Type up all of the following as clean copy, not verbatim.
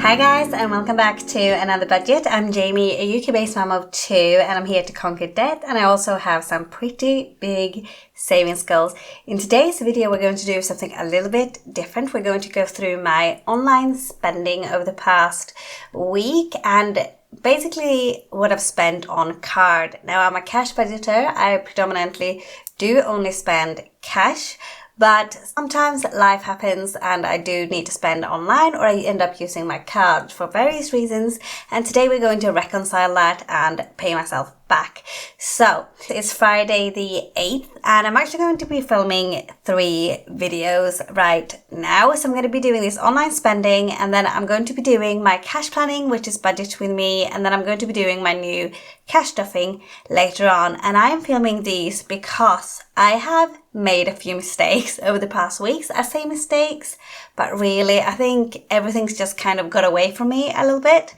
Hi guys, and welcome back to another budget. I'm Jamie, a UK-based mom of two, and I'm here to conquer debt, and I also have some pretty big savings goals. In today's video, we're going to do something a little bit different. We're going to go through my online spending over the past week and basically what I've spent on card. Now, I'm a cash budgeter. I predominantly do only spend cash, but sometimes life happens and I do need to spend online, or I end up using my card for various reasons. And today we're going to reconcile that and pay myself back. So it's Friday the 8th and I'm actually going to be filming 3 videos right now. So I'm going to be doing this online spending, and then I'm going to be doing my cash planning, which is budget with me, and then I'm going to be doing my new cash stuffing later on. And I am filming these because I have made a few mistakes over the past weeks. I say mistakes, but really I think everything's just kind of got away from me a little bit,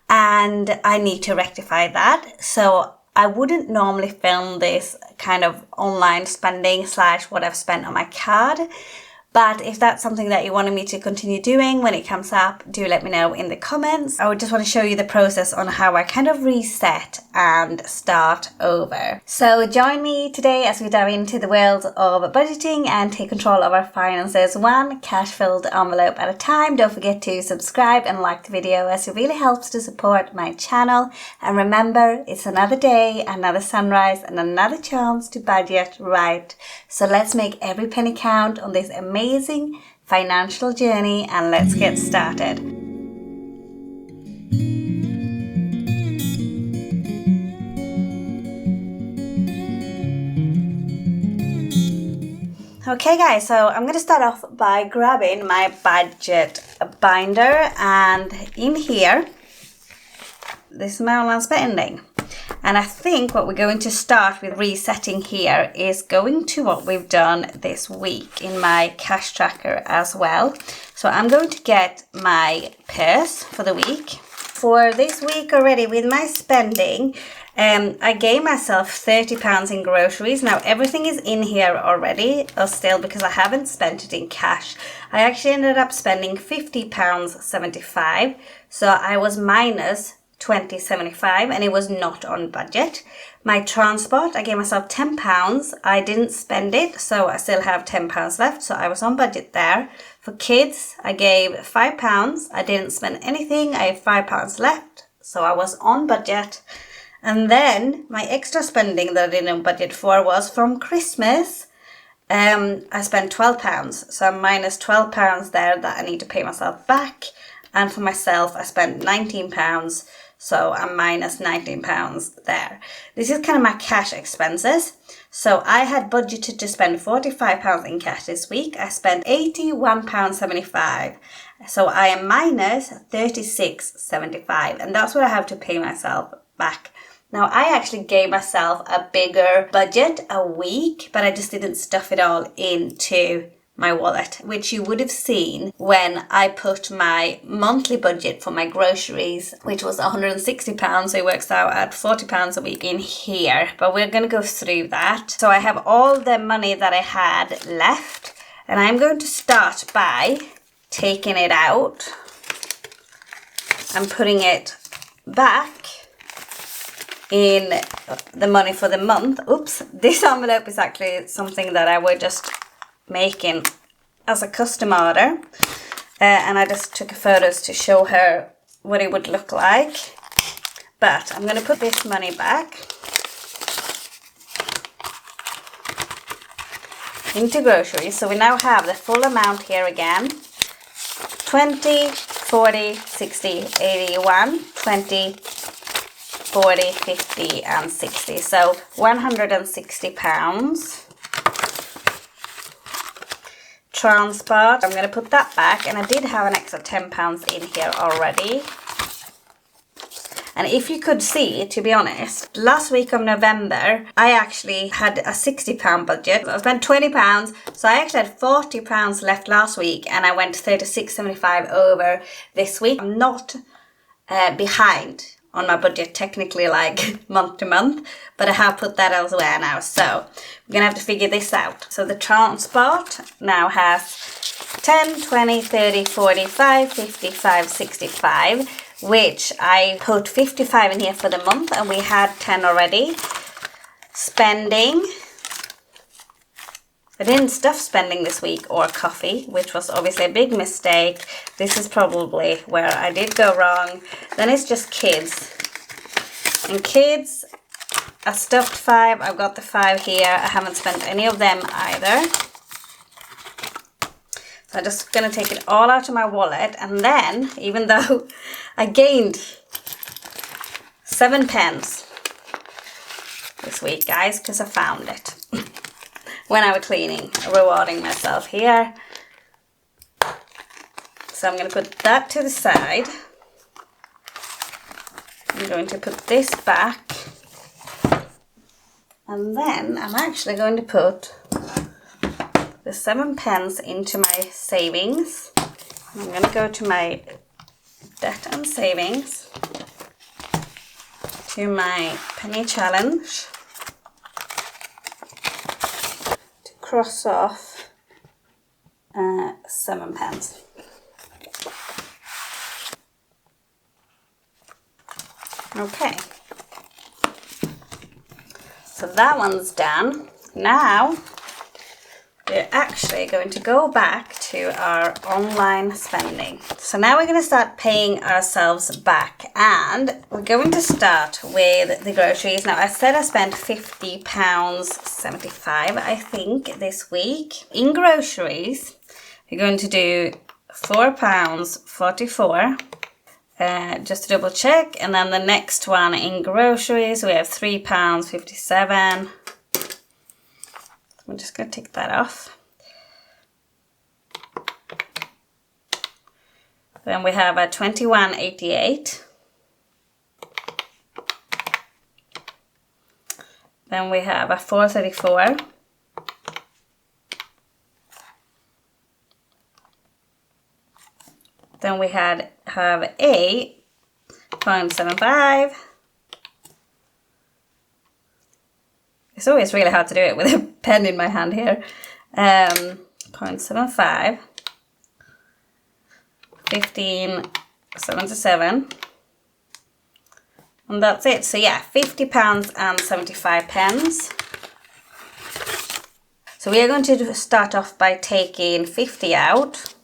and I need to rectify that. So I wouldn't normally film this kind of online spending / what I've spent on my card. But if that's something that you wanted me to continue doing when it comes up, do let me know in the comments. I would just want to show you the process on how I kind of reset and start over. So join me today as we dive into the world of budgeting and take control of our finances, one cash-filled envelope at a time. Don't forget to subscribe and like the video, as it really helps to support my channel. And remember, it's another day, another sunrise, and another chance to budget right. So let's make every penny count on this amazing financial journey, and let's get started. Okay guys, so I'm going to start off by grabbing my budget binder, and in here, this is my online spending. And I think what we're going to start with resetting here is going to what we've done this week in my cash tracker as well. So I'm going to get my purse for the week. For this week already with my spending, I gave myself £30 in groceries. Now everything is in here already, or still, because I haven't spent it in cash. I actually ended up spending £50.75. So I was minus £20.75, and it was not on budget. My transport, I gave myself £10. I didn't spend it, so I still have £10 left, so I was on budget there. For kids, I gave £5. I didn't spend anything. I have £5 left, so I was on budget. And then my extra spending that I didn't budget for was from Christmas. I spent £12, so I'm minus £12 there that I need to pay myself back. And for myself, I spent £19, so I'm minus £19 there. This is kind of my cash expenses. So I had budgeted to spend £45 in cash this week. I spent £81.75. So I am minus £36.75, and that's what I have to pay myself back. Now, I actually gave myself a bigger budget a week, but I just didn't stuff it all into my wallet, which you would have seen when I put my monthly budget for my groceries, which was £160, so it works out at £40 a week in here. But we're going to go through that. So I have all the money that I had left, and I'm going to start by taking it out and putting it back in the money for the month. Oops, this envelope is actually something that I would just making as a custom order, and I just took photos to show her what it would look like. But I'm going to put this money back into groceries. So we now have the full amount here again: 20, 40, 60, 81, 20, 40, 50 and 60, so £160. Transport, I'm going to put that back, and I did have an extra £10 in here already. And if you could see, to be honest, last week of November, I actually had a £60 budget. I spent £20, so I actually had £40 left last week, and I went £36.75 over this week. I'm not behind on my budget technically like month to month, but I have put that elsewhere now. So we're gonna have to figure this out. So the transport now has 10, 20, 30, 45, 55, 65, which I put 55 in here for the month and we had 10 already. Spending. I didn't stuff spending this week or coffee, which was obviously a big mistake. This is probably where I did go wrong. Then it's just kids. And kids, I stuffed 5. I've got the 5 here. I haven't spent any of them either. So I'm just going to take it all out of my wallet. And then, even though I gained 7 pence this week, guys, because I found it. When I was cleaning, rewarding myself here. So I'm going to put that to the side. I'm going to put this back. And then I'm actually going to put the 7 pence into my savings. I'm going to go to my debt and savings, to my penny challenge, cross off 7 pence. Okay, so that one's done. Now we're actually going to go back to our online spending. So now we're going to start paying ourselves back, and we're going to start with the groceries. Now I said I spent £50.75 I think this week. In groceries we're going to do £4.44 just to double check, and then the next one in groceries we have £3.57. I'm just going to take that off. Then we have a $21.88. Then we have a $4.34. Then we have a $0.75. It's always really hard to do it with a pen in my hand here. 0.75, 15.77, and that's it. So yeah, £50.75. So we are going to start off by taking 50 out,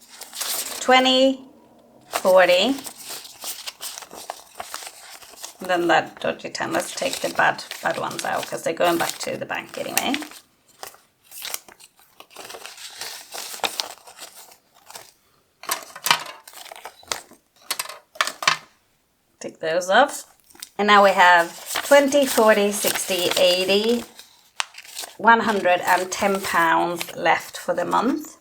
20, 40. And then that dodgy 10, let's take the bad ones out because they're going back to the bank anyway. Take those off. And now we have 20, 40, 60, 80, £110 left for the month.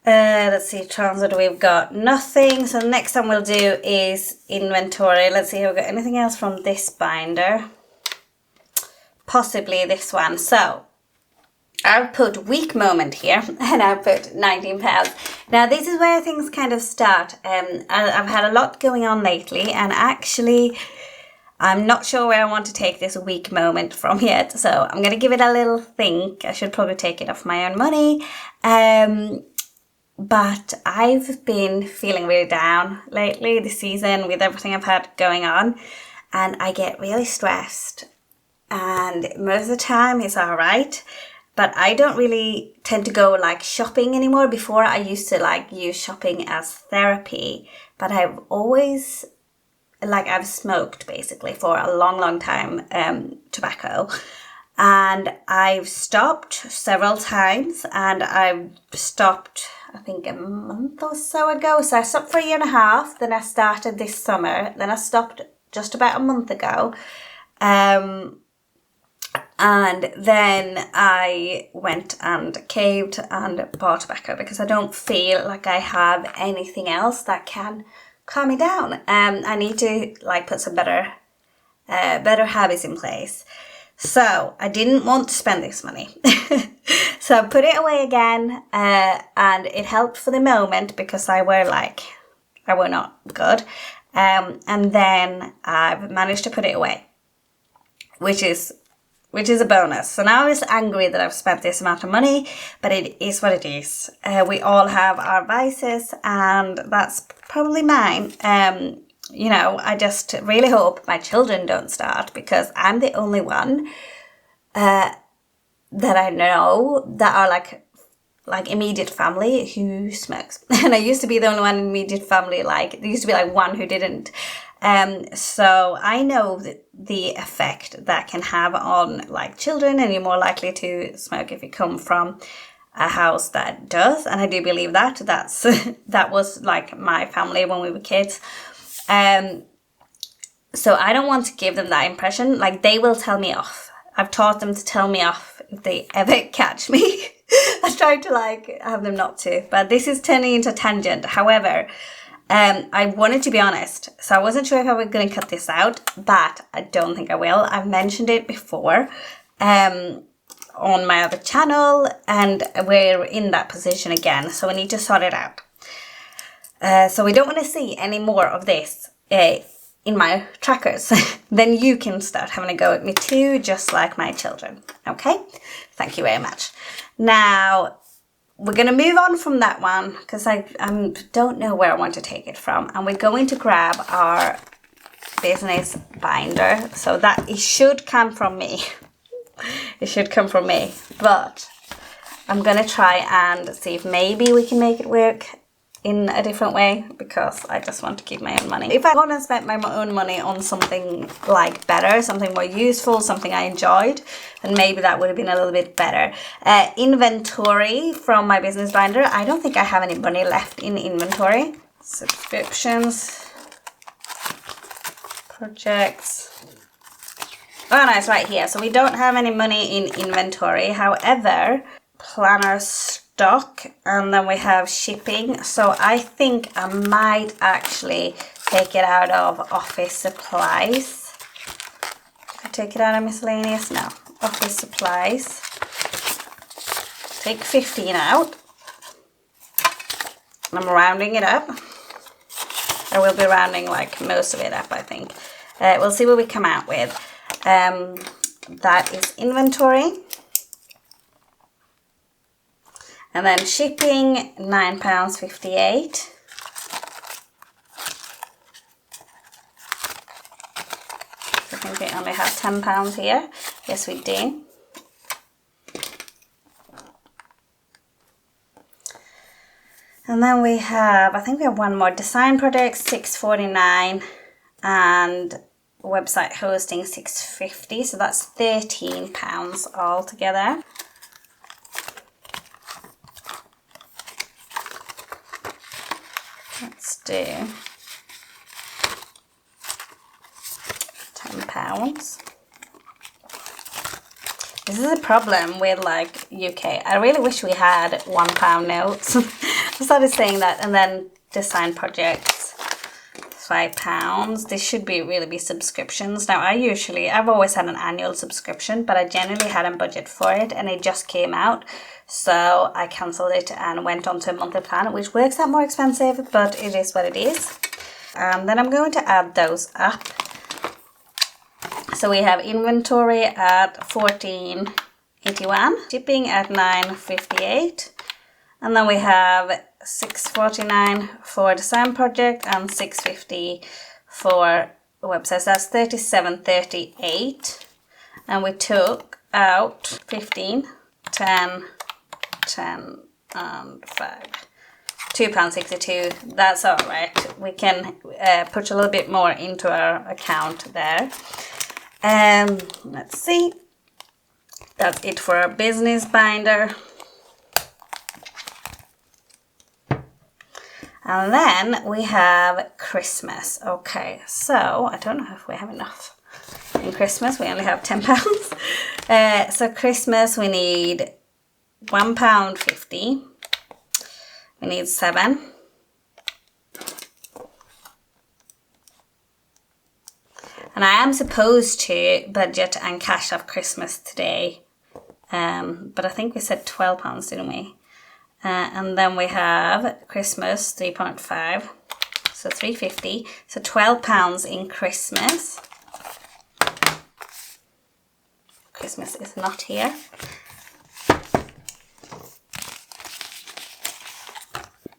Let's see, transit, we've got nothing. So the next one we'll do is inventory. Let's see if we've got anything else from this binder. Possibly this one. So I've put week moment here and I've put £19. Now this is where things kind of start. I've had a lot going on lately, and actually I'm not sure where I want to take this week moment from yet. So I'm going to give it a little think. I should probably take it off my own money. But I've been feeling really down lately this season with everything I've had going on, and I get really stressed, and most of the time it's all right, but I don't really tend to go like shopping anymore. Before I used to like use shopping as therapy, but I've always I've smoked basically for a long time, tobacco. And I've stopped several times, and I've stopped I think a month or so ago. So I stopped for a year and a half, then I started this summer, then I stopped just about a month ago. And then I went and caved and bought tobacco because I don't feel like I have anything else that can calm me down. I need to put some better habits in place. So I didn't want to spend this money. So I put it away again, and it helped for the moment because I were were not good. And then I've managed to put it away, which is a bonus. So now I'm just angry that I've spent this amount of money, but it is what it is. We all have our vices, and that's probably mine. You know, I just really hope my children don't start, because I'm the only one that I know that are like immediate family who smokes. And I used to be the only one in immediate family, like there used to be like one who didn't. So I know the effect that can have on like children, and you're more likely to smoke if you come from a house that does. And I do believe that that was like my family when we were kids. So I don't want to give them that impression. Like, they will tell me off. I've taught them to tell me off if they ever catch me. I try to like have them not to, but this is turning into a tangent. However, I wanted to be honest, so I wasn't sure if I was going to cut this out, but I don't think I will. I've mentioned it before on my other channel, and we're in that position again, so we need to sort it out. So we don't want to see any more of this in my trackers. Then you can start having a go at me too, just like my children. Okay? Thank you very much. Now, we're going to move on from that one, because I don't know where I want to take it from. And we're going to grab our business binder. So that it should come from me. It should come from me. But I'm going to try and see if maybe we can make it work in a different way, because I just want to keep my own money. If I want to spend my own money on something like better, something more useful, something I enjoyed, then maybe that would have been a little bit better. Inventory from my business binder. I don't think I have any money left in inventory. Subscriptions. Projects. Oh, nice, right here. So we don't have any money in inventory. However, planner stock, and then we have shipping. So I think I might actually take it out of office supplies. Can I take it out of miscellaneous? No. Office supplies. Take 15 out. I'm rounding it up. I will be rounding like most of it up, I think. We'll see what we come out with. That is inventory. And then shipping, £9.58. I think we only have £10 here. Yes, we do. And then we have, I think we have one more, design projects, $6.49, and website hosting, $6.50. So that's £13 altogether. Let's do £10. This is a problem with like UK. I really wish we had £1 notes. I started saying that, and then design projects, £5. This should really be subscriptions. Now I've always had an annual subscription, but I generally hadn't budgeted for it, and it just came out. So I cancelled it and went on to a monthly plan, which works out more expensive, but it is what it is. And then I'm going to add those up. So we have inventory at $14.81, shipping at $9.58, and then we have $6.49 for design project and $6.50 for websites. That's $37.38, and we took out 15, 10, 10 and 5. £2.62. That's all right. We can put a little bit more into our account there. Let's see. That's it for our business binder. And then we have Christmas. Okay, so I don't know if we have enough. In Christmas, we only have £10. So Christmas, we need £1.50. We need 7. And I am supposed to budget and cash off Christmas today. But I think we said £12, didn't we? And then we have Christmas, 3.5. so 350, so £12 in Christmas. Christmas is not here.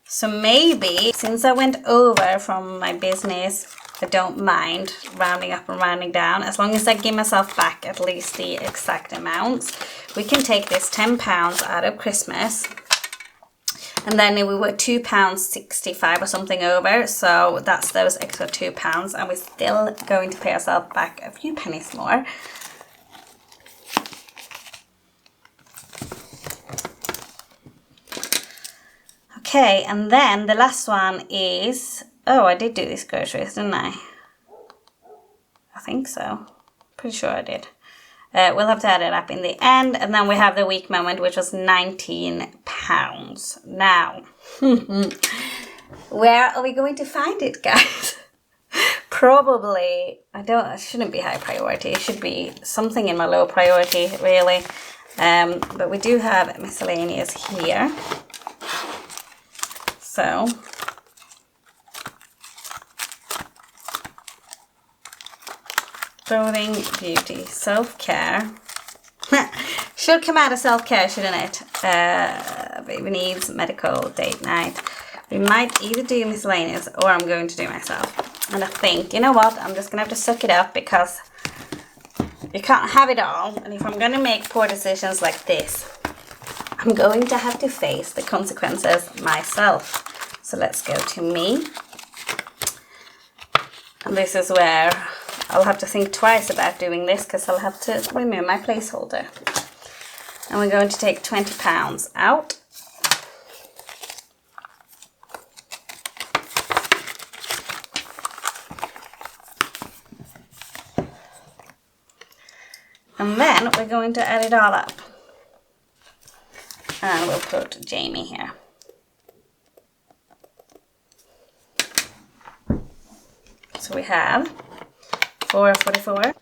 So maybe, since I went over from my business, I don't mind rounding up and rounding down. As long as I give myself back at least the exact amounts. We can take this £10 out of Christmas. And then we were £2.65 or something over. So that's those extra £2. And we're still going to pay ourselves back a few pennies more. Okay, and then the last one is, oh, I did do these groceries, didn't I? I think so. Pretty sure I did. We'll have to add it up in the end. And then we have the week moment, which was £19. Now, where are we going to find it, guys? Probably, it shouldn't be high priority. It should be something in my low priority, really. But we do have miscellaneous here. So, clothing, beauty, self-care. Should come out of self-care, shouldn't it? Baby needs, medical, date night. We might either do miscellaneous or I'm going to do myself. And I think, you know what? I'm just going to have to suck it up because you can't have it all. And if I'm going to make poor decisions like this, I'm going to have to face the consequences myself. So let's go to me. And this is where I'll have to think twice about doing this because I'll have to remove my placeholder. And we're going to take £20 out. And then we're going to add it all up. And we'll put Jamie here. So we have 444.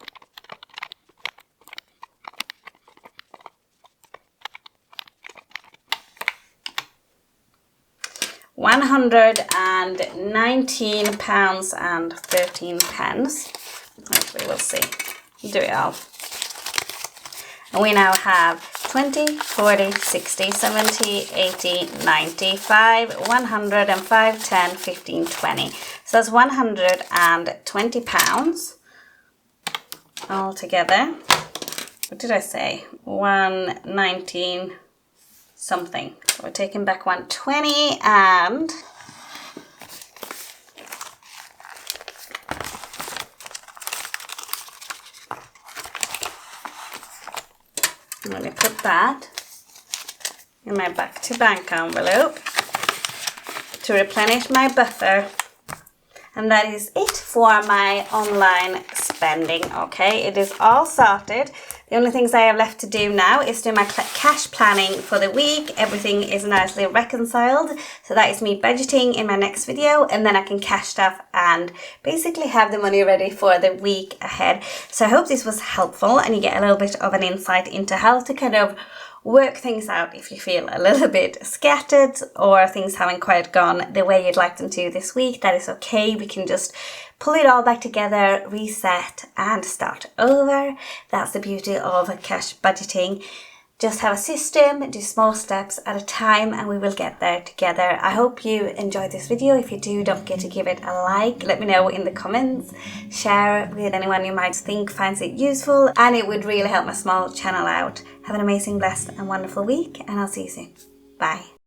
£119.13. Actually, we'll see. Do it all. And we now have 20, 40, 60, 70, 80, 95, 105, 10, 15, 20. So that's £120 all together. What did I say? 119 something. So we're taking back 120 and I'm going to put that in my back to bank envelope to replenish my buffer. And that is it for my online spending, okay? It is all sorted. The only things I have left to do now is do my cash planning for the week. Everything is nicely reconciled. So that is me budgeting in my next video, and then I can cash stuff and basically have the money ready for the week ahead. So I hope this was helpful and you get a little bit of an insight into how to kind of work things out if you feel a little bit scattered or things haven't quite gone the way you'd like them to this week. That is okay. We can just pull it all back together, reset and start over. That's the beauty of cash budgeting. Just have a system, do small steps at a time, and we will get there together. I hope you enjoyed this video. If you do, don't forget to give it a like. Let me know in the comments. Share with anyone you might think finds it useful, and it would really help my small channel out. Have an amazing, blessed and wonderful week, and I'll see you soon. Bye.